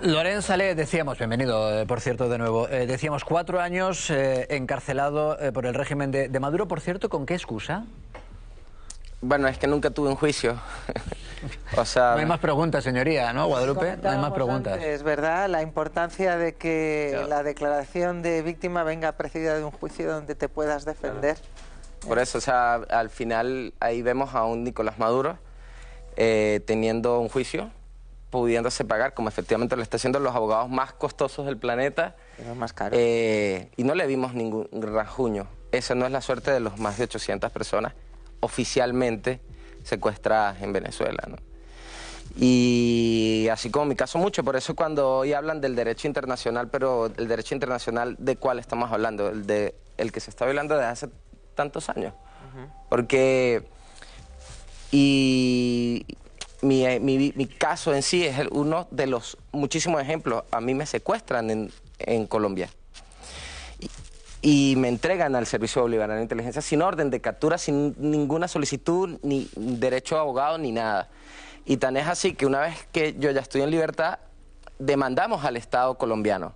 Loren Salé, decíamos, bienvenido, por cierto, de nuevo. Decíamos 4 años encarcelado por el régimen de Maduro, por cierto, ¿con qué excusa? Bueno, es que nunca tuve un juicio. O sea... No hay más preguntas, señoría, ¿no, Guadalupe? No hay más preguntas. Es verdad, la importancia de que la declaración de víctima venga precedida de un juicio donde te puedas defender. Por eso, o sea, al final ahí vemos a un Nicolás Maduro teniendo un juicio, pudiéndose pagar, como efectivamente lo está haciendo, los abogados más costosos del planeta. Los más caros. Y no le vimos ningún rasguño. Esa no es la suerte de los más de 800 personas oficialmente secuestradas en Venezuela, ¿no? Y así como mi caso mucho, por eso cuando hoy hablan del derecho internacional, pero el derecho internacional, ¿de cuál estamos hablando? El que se está violando desde hace tantos años. Porque... Y mi caso en sí es uno de los muchísimos ejemplos. A mí me secuestran en Colombia. Y me entregan al Servicio Bolivariano de Inteligencia sin orden de captura, sin ninguna solicitud, ni derecho a abogado, ni nada. Y tan es así que una vez que yo ya estoy en libertad, demandamos al Estado colombiano.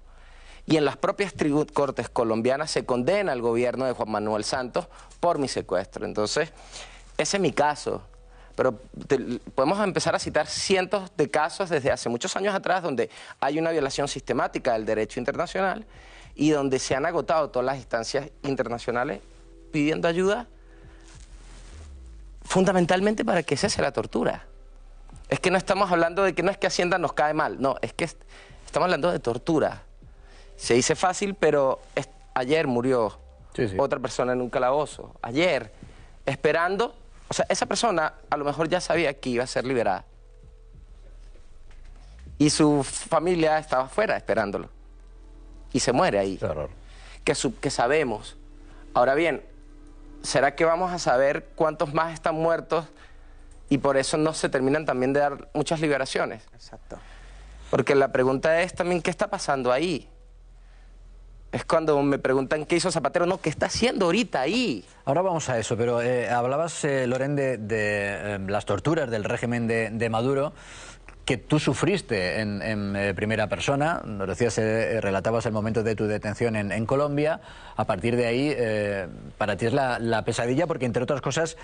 Y en las propias cortes colombianas se condena al gobierno de Juan Manuel Santos por mi secuestro. Entonces, ese es mi caso. Pero podemos empezar a citar cientos de casos desde hace muchos años atrás donde hay una violación sistemática del derecho internacional y donde se han agotado todas las instancias internacionales pidiendo ayuda fundamentalmente para que cese la tortura. Es que no estamos hablando de que no es que Hacienda nos cae mal, no, es que estamos hablando de tortura. Se dice fácil, pero ayer murió otra persona en un calabozo, ayer, esperando, o sea, esa persona a lo mejor ya sabía que iba a ser liberada y su familia estaba afuera esperándolo. Y se muere ahí. Qué horror. Que sabemos. Ahora bien, ¿será que vamos a saber cuántos más están muertos y por eso no se terminan también de dar muchas liberaciones? Exacto. Porque la pregunta es también, ¿qué está pasando ahí? Es cuando me preguntan qué hizo Zapatero, no, ¿qué está haciendo ahorita ahí? Ahora vamos a eso, pero hablabas, Loren, de las torturas del régimen de Maduro, que tú sufriste en primera persona. Nos decías, relatabas el momento de tu detención en Colombia. A partir de ahí, para ti es la pesadilla, porque entre otras cosas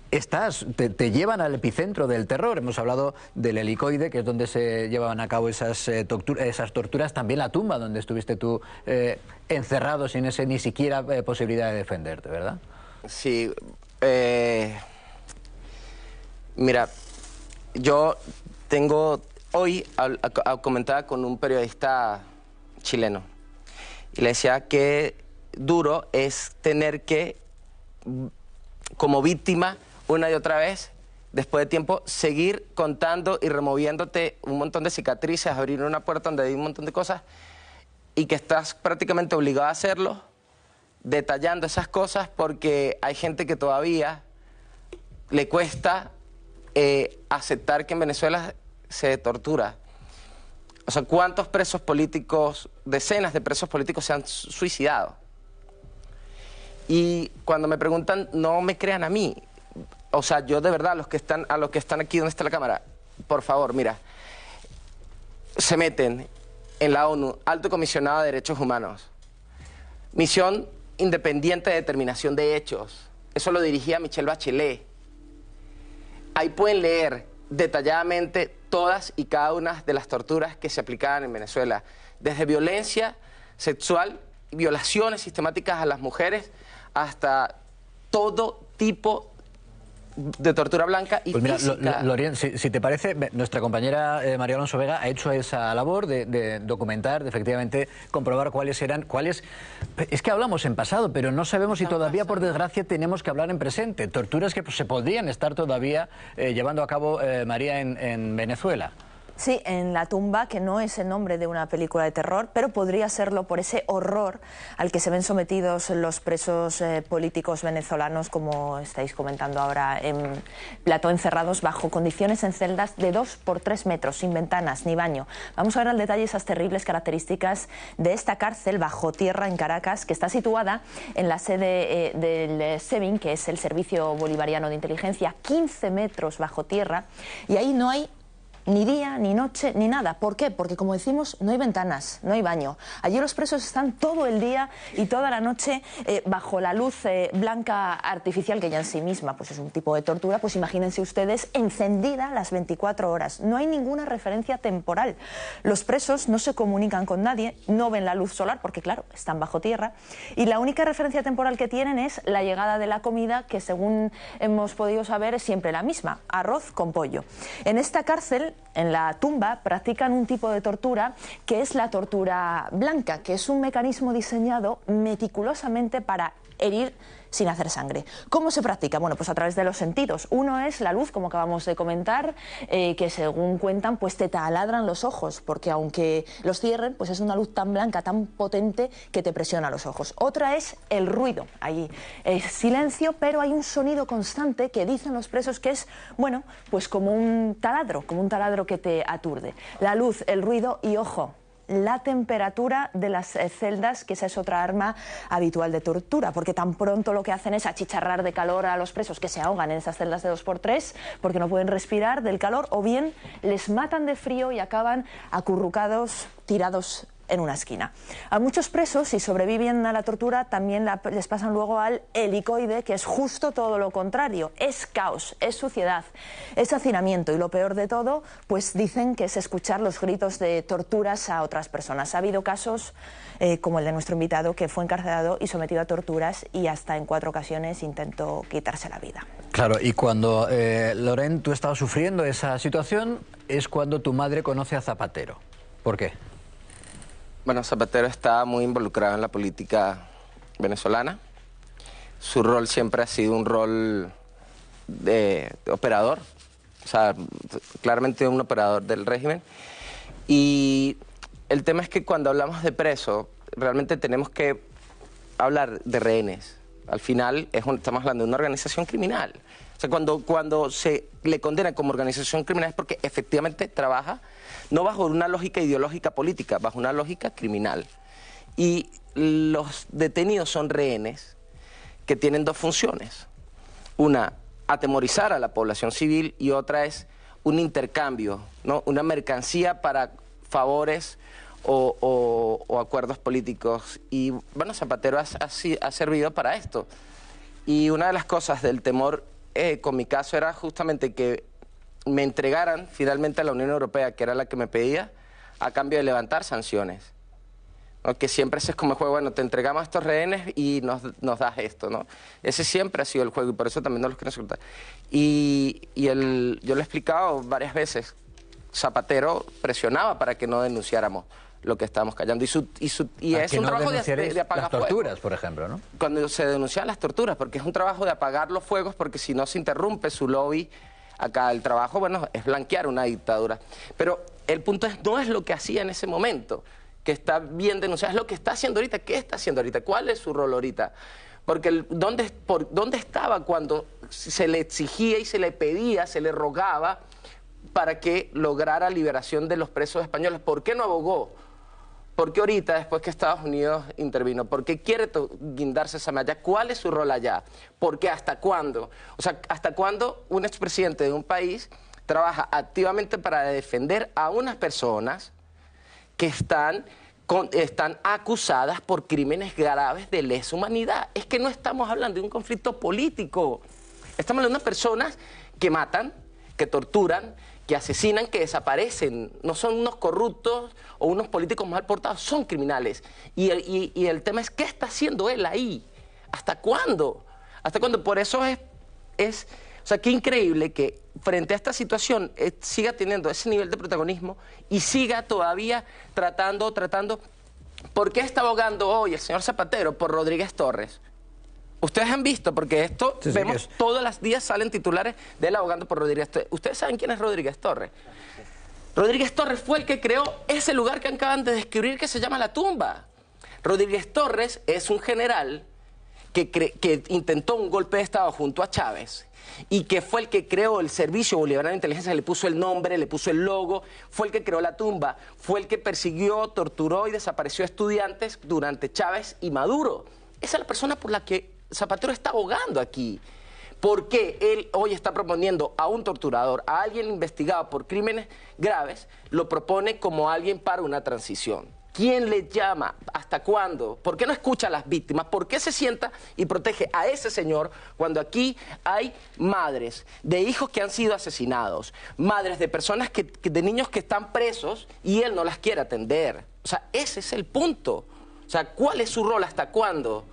te llevan al epicentro del terror. Hemos hablado del helicoide, que es donde se llevaban a cabo esas torturas, también la tumba donde estuviste tú encerrado sin ni siquiera posibilidad de defenderte, ¿verdad? Sí. Mira, yo hoy comentaba con un periodista chileno y le decía que duro es tener que, como víctima, una y otra vez, después de tiempo, seguir contando y removiéndote un montón de cicatrices, abrir una puerta donde hay un montón de cosas y que estás prácticamente obligado a hacerlo, detallando esas cosas porque hay gente que todavía le cuesta aceptar que en Venezuela se tortura. O sea, ¿cuántos presos políticos, decenas de presos políticos se han suicidado? Y cuando me preguntan, no me crean a mí. O sea, yo de verdad, a los que están aquí donde está la cámara, por favor, mira, se meten en la ONU, Alto Comisionado de Derechos Humanos, Misión Independiente de Determinación de Hechos. Eso lo dirigía Michelle Bachelet. Ahí pueden leer detalladamente todas y cada una de las torturas que se aplicaban en Venezuela, desde violencia sexual, violaciones sistemáticas a las mujeres, hasta todo tipo de tortura blanca y pues mira, física. Loren, si te parece, nuestra compañera María Alonso Vega ha hecho esa labor de documentar, de efectivamente comprobar cuáles eran. Es que hablamos en pasado, pero no sabemos si todavía, por desgracia, tenemos que hablar en presente. Torturas que se podrían estar todavía llevando a cabo, María, en Venezuela. Sí, en La tumba, que no es el nombre de una película de terror, pero podría serlo por ese horror al que se ven sometidos los presos políticos venezolanos, como estáis comentando ahora en plató, encerrados bajo condiciones en celdas de 2 por 3 metros, sin ventanas ni baño. Vamos a ver al detalle esas terribles características de esta cárcel bajo tierra en Caracas, que está situada en la sede del SEBIN, que es el Servicio Bolivariano de Inteligencia, 15 metros bajo tierra, y ahí no hay Ni día, ni noche, ni nada. ¿Por qué? Porque, como decimos, no hay ventanas, no hay baño. Allí los presos están todo el día y toda la noche bajo la luz blanca artificial, que ya en sí misma pues es un tipo de tortura. Pues imagínense ustedes, encendida las 24 horas. No hay ninguna referencia temporal. Los presos no se comunican con nadie, no ven la luz solar porque, claro, están bajo tierra. Y la única referencia temporal que tienen es la llegada de la comida, que según hemos podido saber es siempre la misma: arroz con pollo. En esta cárcel, en la tumba, practican un tipo de tortura que es la tortura blanca, que es un mecanismo diseñado meticulosamente para herir sin hacer sangre. ¿Cómo se practica? Bueno, pues a través de los sentidos. Uno es la luz, como acabamos de comentar, que según cuentan, pues te taladran los ojos, porque aunque los cierren, pues es una luz tan blanca, tan potente, que te presiona los ojos. Otra es el ruido. Ahí es silencio, pero hay un sonido constante que dicen los presos que es, bueno, pues como un taladro que te aturde. La luz, el ruido y, ojo, la temperatura de las celdas, que esa es otra arma habitual de tortura, porque tan pronto lo que hacen es achicharrar de calor a los presos, que se ahogan en esas celdas de 2×3 porque no pueden respirar del calor, o bien les matan de frío y acaban acurrucados, tirados en una esquina. A muchos presos, si sobreviven a la tortura, también les pasan luego al helicoide, que es justo todo lo contrario. Es caos, es suciedad, es hacinamiento, y lo peor de todo, pues dicen que es escuchar los gritos de torturas a otras personas. Ha habido casos como el de nuestro invitado, que fue encarcelado y sometido a torturas y hasta en 4 ocasiones intentó quitarse la vida. Claro, y cuando, Loren, tú estabas sufriendo esa situación, es cuando tu madre conoce a Zapatero. ¿Por qué? Bueno, Zapatero está muy involucrado en la política venezolana. Su rol siempre ha sido un rol de operador, o sea, claramente un operador del régimen. Y el tema es que cuando hablamos de preso, realmente tenemos que hablar de rehenes. Al final estamos hablando de una organización criminal. O sea, cuando se le condena como organización criminal es porque efectivamente trabaja no bajo una lógica ideológica política, bajo una lógica criminal. Y los detenidos son rehenes que tienen 2 funciones. Una, atemorizar a la población civil, y otra es un intercambio, ¿no? Una mercancía para favores o acuerdos políticos. Y bueno, Zapatero ha servido para esto. Y una de las cosas del temor con mi caso era justamente que me entregaran finalmente a la Unión Europea, que era la que me pedía, a cambio de levantar sanciones, ¿no? Que siempre ese es como el juego: bueno, te entregamos a estos rehenes y nos das esto, ¿no? Ese siempre ha sido el juego, y por eso también no los quiero soltar. Yo lo he explicado varias veces. Zapatero presionaba para que no denunciáramos lo que estábamos callando. Y es un trabajo de apagar las torturas, fuegos, por ejemplo, ¿no? Cuando se denuncian las torturas, porque es un trabajo de apagar los fuegos, porque si no se interrumpe su lobby. Acá el trabajo, bueno, es blanquear una dictadura. Pero el punto no es lo que hacía en ese momento, que está bien denunciado, es lo que está haciendo ahorita. ¿Qué está haciendo ahorita? ¿Cuál es su rol ahorita? Porque ¿dónde estaba cuando se le exigía y se le pedía, se le rogaba para que lograra liberación de los presos españoles? ¿Por qué no abogó? ¿Por qué ahorita, después que Estados Unidos intervino? ¿Por qué quiere guindarse esa malla? ¿Cuál es su rol allá? ¿Por qué? ¿Hasta cuándo? O sea, ¿hasta cuándo un expresidente de un país trabaja activamente para defender a unas personas que están acusadas por crímenes graves de lesa humanidad? Es que no estamos hablando de un conflicto político. Estamos hablando de unas personas que matan, que torturan, que asesinan, que desaparecen. No son unos corruptos o unos políticos mal portados, son criminales. Y el tema es, ¿qué está haciendo él ahí? ¿Hasta cuándo? ¿Hasta cuándo? Por eso o sea, qué increíble que frente a esta situación siga teniendo ese nivel de protagonismo y siga todavía tratando. ¿Por qué está abogando hoy el señor Zapatero por Rodríguez Torres? Ustedes han visto, porque esto vemos todos los días salen titulares de él abogando por Rodríguez Torres. ¿Ustedes saben quién es Rodríguez Torres? Rodríguez Torres fue el que creó ese lugar que acaban de describir, que se llama La Tumba. Rodríguez Torres es un general que intentó un golpe de Estado junto a Chávez y que fue el que creó el Servicio Bolivariano de Inteligencia, le puso el nombre, le puso el logo, fue el que creó La Tumba, fue el que persiguió, torturó y desapareció estudiantes durante Chávez y Maduro. Esa es la persona por la que Zapatero está abogando aquí. ¿Por qué él hoy está proponiendo a un torturador, a alguien investigado por crímenes graves, lo propone como alguien para una transición? ¿Quién le llama? ¿Hasta cuándo? ¿Por qué no escucha a las víctimas? ¿Por qué se sienta y protege a ese señor cuando aquí hay madres de hijos que han sido asesinados, madres de personas de niños que están presos y él no las quiere atender? O sea, ese es el punto. O sea, ¿cuál es su rol? ¿Hasta cuándo?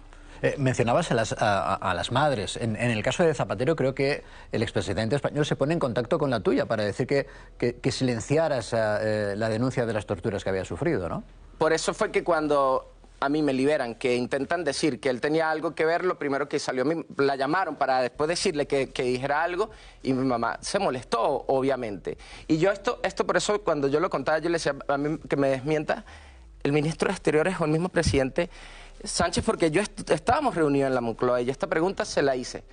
Mencionabas a las madres. En el caso de Zapatero, creo que el expresidente español se pone en contacto con la tuya para decir que silenciaras la denuncia de las torturas que había sufrido, ¿no? Por eso fue que cuando a mí me liberan, que intentan decir que él tenía algo que ver, lo primero que salió, la llamaron para después decirle que dijera algo, y mi mamá se molestó, obviamente. Y yo esto por eso, cuando yo lo contaba, yo le decía a mí que me desmienta el ministro de Exteriores o el mismo presidente Sánchez, porque yo estábamos reunidos en la Moncloa y esta pregunta se la hice.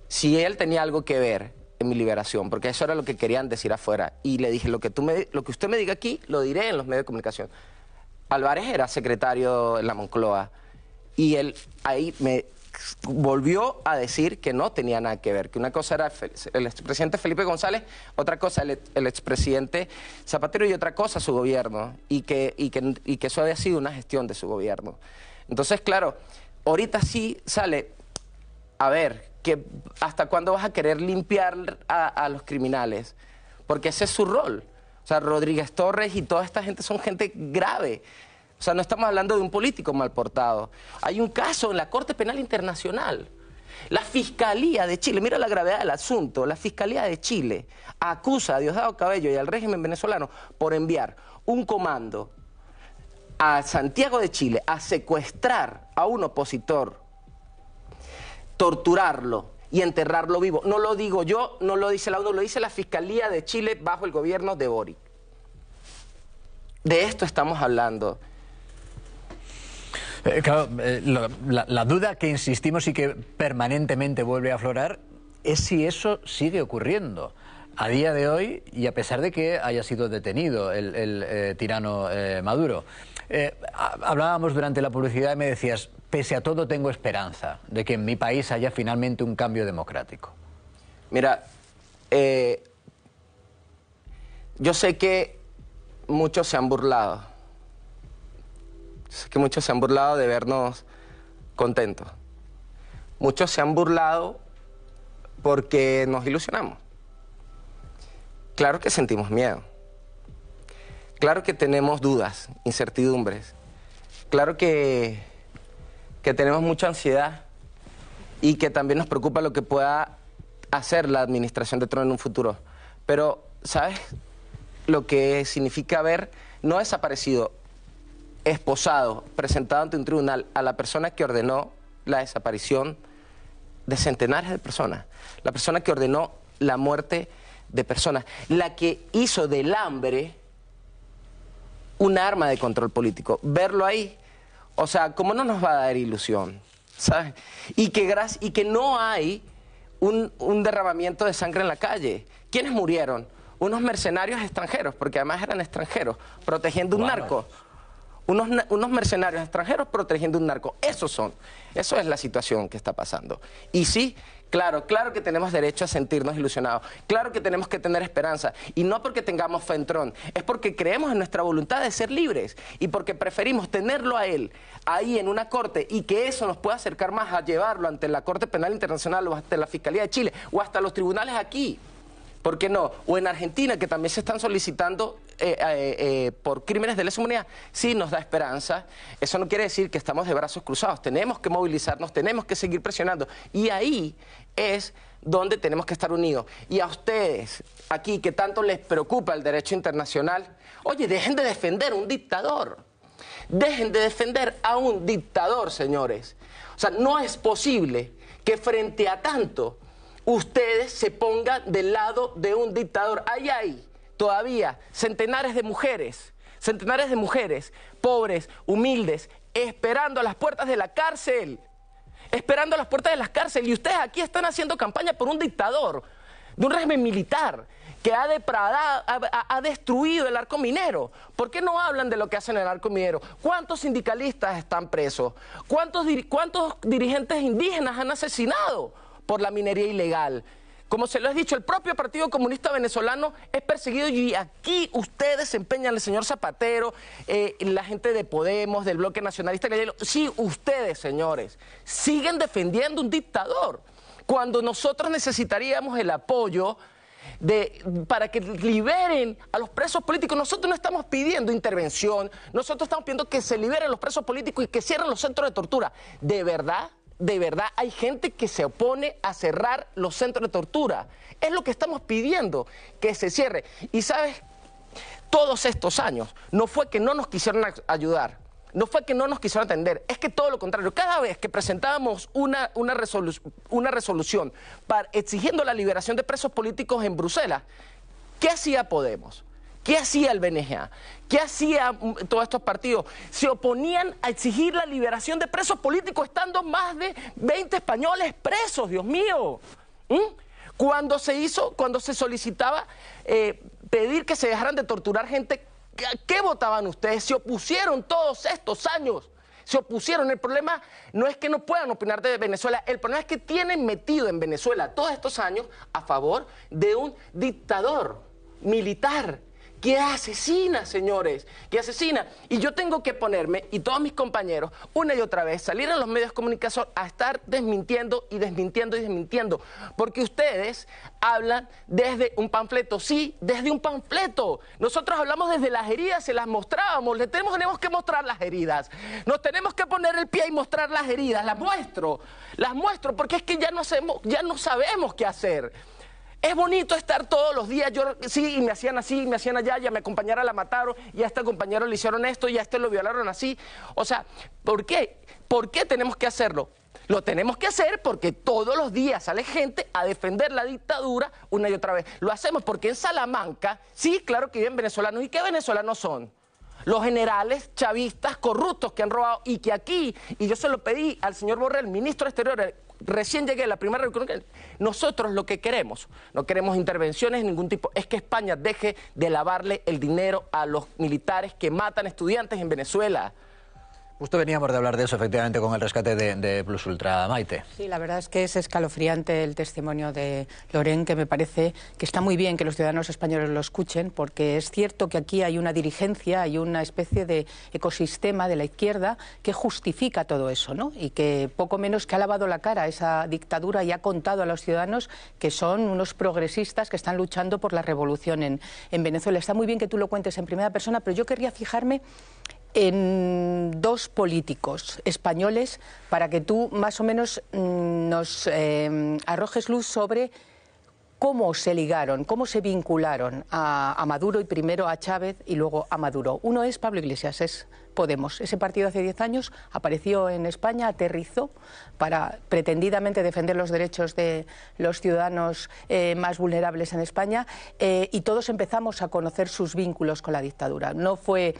Si él tenía algo que ver en mi liberación, porque eso era lo que querían decir afuera. Y le dije, lo que usted me diga aquí, lo diré en los medios de comunicación. Álvarez era secretario en la Moncloa y él ahí me volvió a decir que no tenía nada que ver, que una cosa era el expresidente Felipe González, otra cosa el expresidente Zapatero y otra cosa su gobierno, y que eso había sido una gestión de su gobierno. Entonces, claro, ahorita sí sale, a ver, que ¿hasta cuándo vas a querer limpiar a los criminales? Porque ese es su rol. O sea, Rodríguez Torres y toda esta gente son gente grave. O sea, no estamos hablando de un político mal portado. Hay un caso en la Corte Penal Internacional. La Fiscalía de Chile, mira la gravedad del asunto, la Fiscalía de Chile acusa a Diosdado Cabello y al régimen venezolano por enviar un comando a Santiago de Chile a secuestrar a un opositor, torturarlo y enterrarlo vivo. No lo digo yo, no lo dice la ONU, lo dice la Fiscalía de Chile bajo el gobierno de Boric. De esto estamos hablando. Claro, la duda que insistimos y que permanentemente vuelve a aflorar es si eso sigue ocurriendo a día de hoy y a pesar de que haya sido detenido el tirano Maduro. Hablábamos durante la publicidad y me decías, pese a todo tengo esperanza de que en mi país haya finalmente un cambio democrático. Mira, yo sé que muchos se han burlado. Sé que muchos se han burlado de vernos contentos. Muchos se han burlado porque nos ilusionamos. Claro que sentimos miedo. Claro que tenemos dudas, incertidumbres. Claro que tenemos mucha ansiedad y que también nos preocupa lo que pueda hacer la administración de Trump en un futuro. Pero, ¿sabes lo que significa haber no desaparecido, esposado, presentado ante un tribunal a la persona que ordenó la desaparición de centenares de personas? La persona que ordenó la muerte de personas, la que hizo del hambre un arma de control político. Verlo ahí, o sea, ¿cómo no nos va a dar ilusión? ¿Sabes? Y que no hay un derramamiento de sangre en la calle. ¿Quiénes murieron? Unos mercenarios extranjeros, porque además eran extranjeros, protegiendo un narco. Unos mercenarios extranjeros protegiendo un narco. Eso es la situación que está pasando. Y sí, claro que tenemos derecho a sentirnos ilusionados. Claro que tenemos que tener esperanza. Y no porque tengamos fe en Trump, es porque creemos en nuestra voluntad de ser libres. Y porque preferimos tenerlo a él ahí en una corte y que eso nos pueda acercar más a llevarlo ante la Corte Penal Internacional o hasta la Fiscalía de Chile o hasta los tribunales aquí. ¿Por qué no? O en Argentina, que también se están solicitando por crímenes de lesa humanidad. Sí, nos da esperanza. Eso no quiere decir que estamos de brazos cruzados. Tenemos que movilizarnos, tenemos que seguir presionando. Y ahí es donde tenemos que estar unidos. Y a ustedes, aquí, que tanto les preocupa el derecho internacional, oye, dejen de defender a un dictador. Dejen de defender a un dictador, señores. O sea, no es posible que frente a tanto ustedes se pongan del lado de un dictador. Ahí hay todavía centenares de mujeres, pobres, humildes, esperando a las puertas de la cárcel. Esperando a las puertas de las cárceles. Y ustedes aquí están haciendo campaña por un dictador, de un régimen militar, que ha depredado, ha destruido el arco minero. ¿Por qué no hablan de lo que hacen en el arco minero? ¿Cuántos sindicalistas están presos? ¿Cuántos dirigentes indígenas han asesinado por la minería ilegal. Como se lo he dicho, el propio Partido Comunista Venezolano es perseguido y aquí ustedes se empeñan, el señor Zapatero, la gente de Podemos, del Bloque Nacionalista. Sí, ustedes, señores, siguen defendiendo un dictador cuando nosotros necesitaríamos el apoyo para que liberen a los presos políticos. Nosotros no estamos pidiendo intervención, nosotros estamos pidiendo que se liberen los presos políticos y que cierren los centros de tortura. ¿De verdad hay gente que se opone a cerrar los centros de tortura? Es lo que estamos pidiendo, que se cierre. Y sabes, todos estos años no fue que no nos quisieron ayudar, no fue que no nos quisieron atender, es que todo lo contrario. Cada vez que presentábamos una resolución exigiendo la liberación de presos políticos en Bruselas, ¿qué hacía Podemos? ¿Qué hacía el BNG? ¿Qué hacía todos estos partidos? Se oponían a exigir la liberación de presos políticos, estando más de 20 españoles presos, Dios mío. Cuando se solicitaba pedir que se dejaran de torturar gente, ¿qué votaban ustedes? Se opusieron todos estos años. Se opusieron. El problema no es que no puedan opinar de Venezuela, el problema es que tienen metido en Venezuela todos estos años a favor de un dictador militar que asesina, señores, que asesina. Y yo tengo que ponerme, y todos mis compañeros, una y otra vez, salir en los medios de comunicación a estar desmintiendo y desmintiendo y desmintiendo. Porque ustedes hablan desde un panfleto. Sí, desde un panfleto. Nosotros hablamos desde las heridas, se las mostrábamos. Tenemos que mostrar las heridas. Nos tenemos que poner el pie y mostrar las heridas. Las muestro, porque es que ya no sabemos qué hacer. Es bonito estar todos los días, y me hacían así, y me hacían allá, y a mi compañera la mataron, y a este compañero le hicieron esto, y a este lo violaron así. O sea, ¿por qué? ¿Por qué tenemos que hacerlo? Lo tenemos que hacer porque todos los días sale gente a defender la dictadura una y otra vez. Lo hacemos porque en Salamanca, sí, claro que viven venezolanos. ¿Y qué venezolanos son? Los generales chavistas corruptos que han robado, y que aquí, y yo se lo pedí al señor Borrell, ministro de Exteriores, recién llegué a la primera reunión, nosotros lo que queremos, no queremos intervenciones de ningún tipo, es que España deje de lavarle el dinero a los militares que matan estudiantes en Venezuela. Justo veníamos de hablar de eso, efectivamente, con el rescate de Plus Ultra, Maite. Sí, la verdad es que es escalofriante el testimonio de Loren, que me parece que está muy bien que los ciudadanos españoles lo escuchen, porque es cierto que aquí hay una dirigencia, hay una especie de ecosistema de la izquierda que justifica todo eso, ¿no? Y que poco menos que ha lavado la cara a esa dictadura y ha contado a los ciudadanos que son unos progresistas que están luchando por la revolución en Venezuela. Está muy bien que tú lo cuentes en primera persona, pero yo querría fijarme en dos políticos españoles para que tú más o menos nos arrojes luz sobre cómo se ligaron, cómo se vincularon a Maduro, y primero a Chávez y luego a Maduro. Uno es Pablo Iglesias, es Podemos. Ese partido hace 10 años apareció en España, aterrizó para pretendidamente defender los derechos de los ciudadanos más vulnerables en España, y todos empezamos a conocer sus vínculos con la dictadura. No fue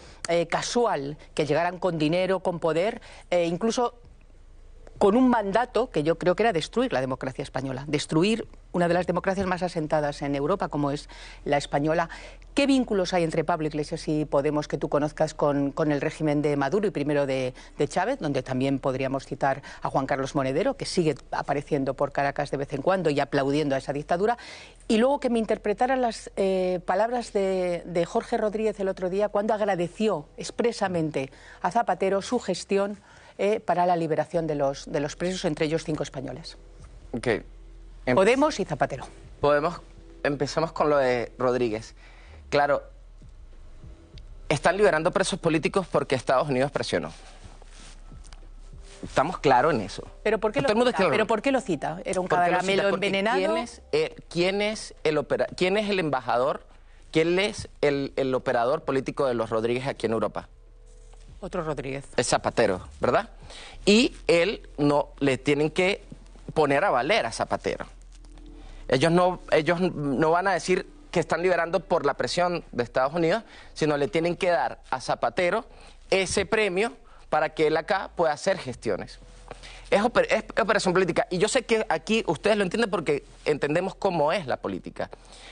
casual que llegaran con dinero, con poder, incluso con un mandato que yo creo que era destruir la democracia española, destruir una de las democracias más asentadas en Europa, como es la española. ¿Qué vínculos hay entre Pablo Iglesias y Podemos que tú conozcas con el régimen de Maduro y primero de Chávez, donde también podríamos citar a Juan Carlos Monedero, que sigue apareciendo por Caracas de vez en cuando y aplaudiendo a esa dictadura? Y luego que me interpretaran las palabras de Jorge Rodríguez el otro día, cuando agradeció expresamente a Zapatero su gestión para la liberación de los presos, entre ellos 5 españoles. Okay. Podemos y Zapatero. Empezamos con lo de Rodríguez. Claro, están liberando presos políticos porque Estados Unidos presionó. Estamos claros en eso. ¿Pero por qué lo cita? ¿Era un caramelo envenenado? ¿Quién es el embajador? ¿Quién es el operador político de los Rodríguez aquí en Europa? Otro Rodríguez. Es Zapatero, ¿verdad? Y él no le tienen que poner a valer a Zapatero. Ellos no van a decir que están liberando por la presión de Estados Unidos, sino le tienen que dar a Zapatero ese premio para que él acá pueda hacer gestiones. Es operación política. Y yo sé que aquí ustedes lo entienden porque entendemos cómo es la política.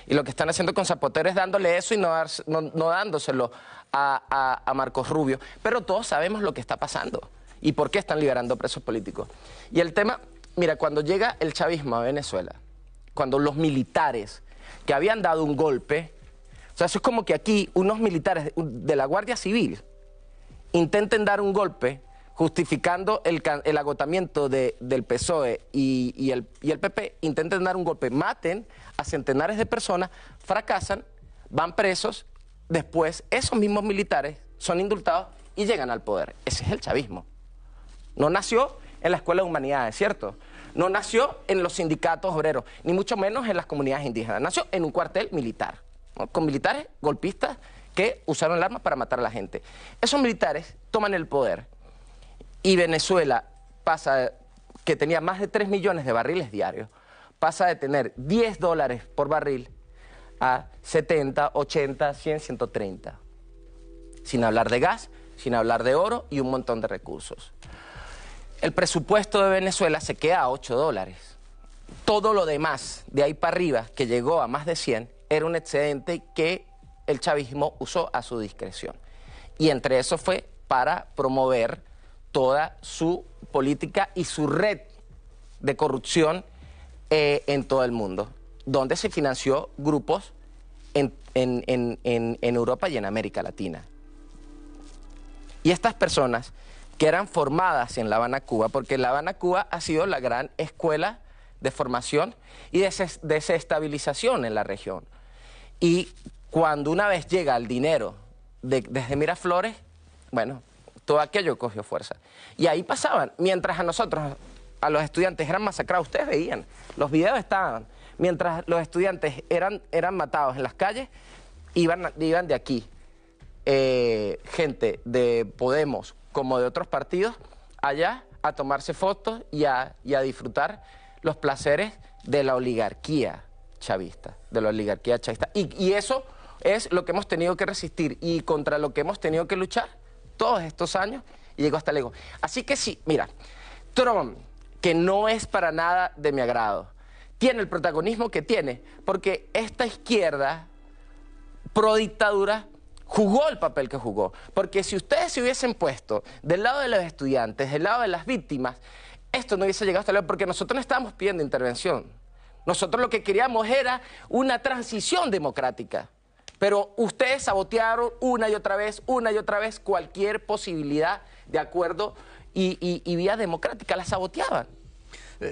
Y lo que están haciendo con Zapatero es dándole eso y no dándoselo a Marcos Rubio. Pero todos sabemos lo que está pasando y por qué están liberando presos políticos. Y el tema mira, cuando llega el chavismo a Venezuela, cuando los militares que habían dado un golpe, o sea, eso es como que aquí unos militares de la Guardia Civil intenten dar un golpe justificando el agotamiento del PSOE y el PP, intenten dar un golpe, maten a centenares de personas, fracasan, van presos, después esos mismos militares son indultados y llegan al poder. Ese es el chavismo. No nació en la Escuela de Humanidades, ¿cierto? No nació en los sindicatos obreros, ni mucho menos en las comunidades indígenas. Nació en un cuartel militar, ¿no? Con militares golpistas que usaron el arma para matar a la gente. Esos militares toman el poder y Venezuela pasa, que tenía más de 3 millones de barriles diarios, pasa de tener $10 por barril a 70, 80, 100, 130. Sin hablar de gas, sin hablar de oro y un montón de recursos. El presupuesto de Venezuela se queda a $8. Todo lo demás, de ahí para arriba, que llegó a más de 100, era un excedente que el chavismo usó a su discreción. Y entre eso fue para promover toda su política y su red de corrupción en todo el mundo, donde se financió grupos en Europa y en América Latina. Y estas personas que eran formadas en La Habana, Cuba, porque La Habana, Cuba ha sido la gran escuela de formación y de desestabilización en la región. Y cuando una vez llega el dinero desde Miraflores, bueno, todo aquello cogió fuerza. Y ahí pasaban, mientras a nosotros, a los estudiantes eran masacrados, ustedes veían, los videos estaban, mientras los estudiantes eran matados en las calles, iban de aquí, gente de Podemos como de otros partidos, allá a tomarse fotos y a disfrutar los placeres de la oligarquía chavista, Y eso es lo que hemos tenido que resistir y contra lo que hemos tenido que luchar todos estos años y llegó hasta lejos. Así que sí, mira, Trump, que no es para nada de mi agrado, tiene el protagonismo que tiene, porque esta izquierda pro dictadura jugó el papel que jugó. Porque si ustedes se hubiesen puesto del lado de los estudiantes, del lado de las víctimas, esto no hubiese llegado hasta luego, porque nosotros no estábamos pidiendo intervención. Nosotros lo que queríamos era una transición democrática. Pero ustedes sabotearon una y otra vez cualquier posibilidad de acuerdo y vía democrática, la saboteaban.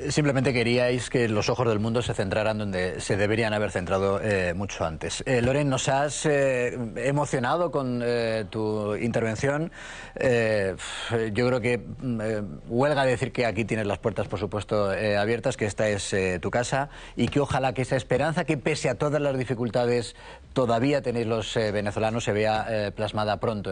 Simplemente queríais que los ojos del mundo se centraran donde se deberían haber centrado mucho antes. Loren, nos has emocionado con tu intervención. Yo creo que huelga decir que aquí tienes las puertas, por supuesto, abiertas, que esta es tu casa y que ojalá que esa esperanza, que pese a todas las dificultades todavía tenéis los venezolanos, se vea plasmada pronto.